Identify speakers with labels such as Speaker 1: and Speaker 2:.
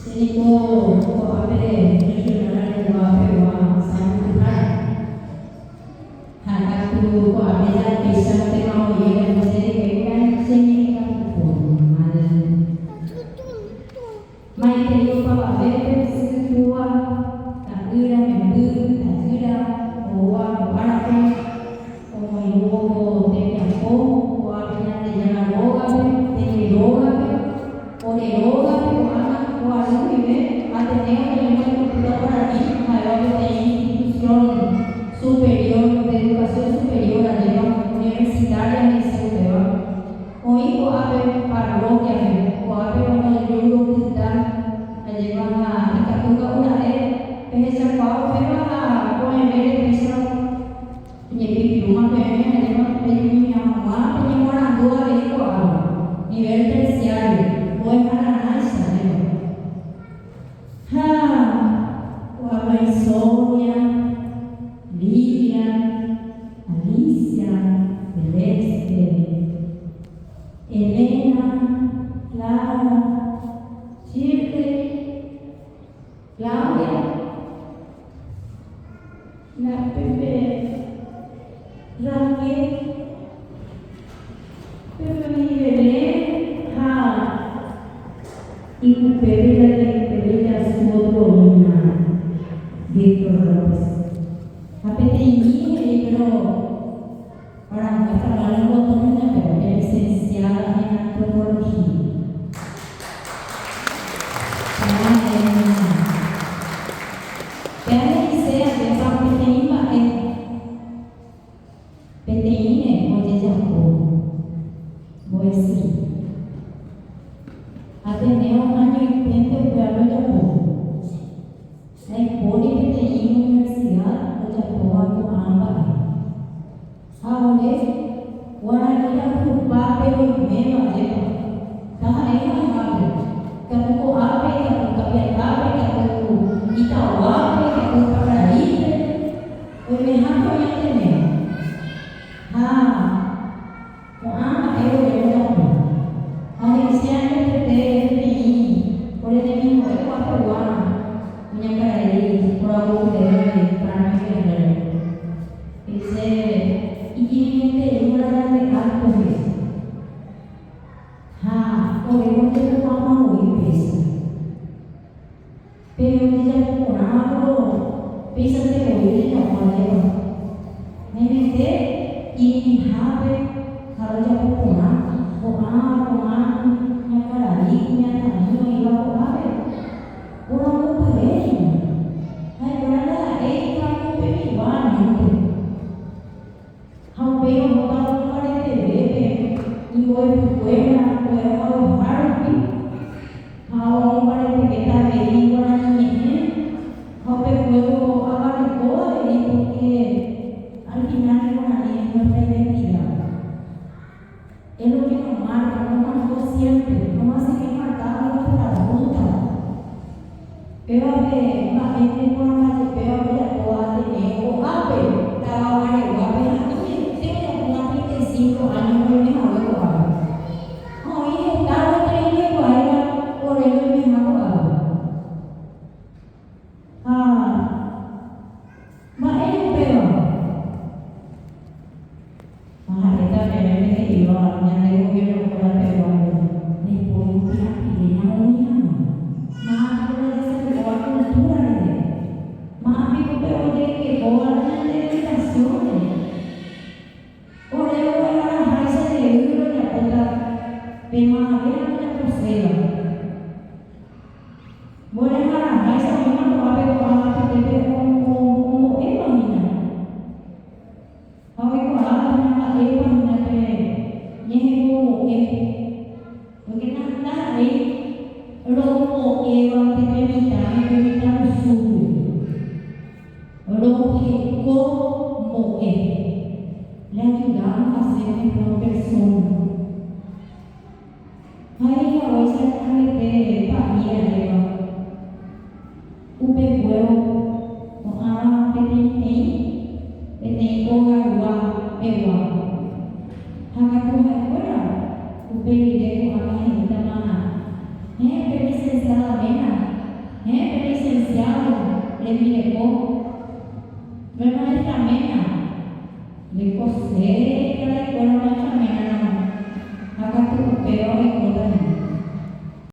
Speaker 1: Sini ko ape regional ko ape wa sampai hak aku ko ape dah bisa tengok ye mesti kan sini kan pun mai tengok ko ape setua tak ada member tak ada bawa ape ko yo ko tengok ko ape nanti jangan loga tengok loga ore loga Kuasa ini ada yang tidak berarti kalau ada institusi superior de educación superior ada universidad yang superior. Hoy ko ape parroquia ko ape ono yuro kita ada mana kita buka una pesa kau pera ko mere pesa nyepi rumah pera ada mana punya rumah punya orang dua ko nivel terciario ko mana nasa Sonia, Lilian, Alicia, Celeste, Elena, Clara, Shirley, Claudia, la Pepe, Raquel, Pepe Belén, y Pepe su otro Víctor López. Apa ini pero orang kata lalu waktunya pero dia lisensiada en antropología. Kaya saya ada PTI Pak PTI ni mau jago, boleh sih. Ada neo aja yang berapa jago. Bodi PTI Universidad o Jacoba ko amba ahora wala kita kupa pero mema jepa kahai mahal kamu ko ape kamu kapya ape kamu ita wape kamu pakai o me hapo yate ne ko amba eu japo hari siang PTI oleh demi ko apa uang menyangkai prabowo dari pramila ise ingin mulai dari aku orang itu mau iblis pero dia pernah bisa teori yang mana nenekte ini habe kalau dia pernah yang kali yang tadi iba habe orang es lo que nos marca, nos marcó siempre, nos hace que marcamos nuestra ruta. Pero a ver, más gente por la calle, pero a ver, o ape, estaba a ver, tengo una 35 años, no me hago igual. Hoy estaba teniendo igual, por eso me hago igual. Más es peor. Esta me iba, me digo que no puedo peor. Me puedo tirar y le llamo mi mano. Más amigo, pero de que todas las dedicaciones. Por eso voy a la raíz de libro y a contar. Pero más bien una posea. Voy a la raíz de mi mano a ver cuál es el como imagina. A ver cuál es el imagina que llevo porque nada ahí robo que va a tener su roque como le ayudamos a ser mejor persona. Ahí a veces de familia upe huevo o petei kogarua ewa hakakuha escuela upe direko a la gente más licenciada mena reiniciado, remirepó. No es maestra Mena,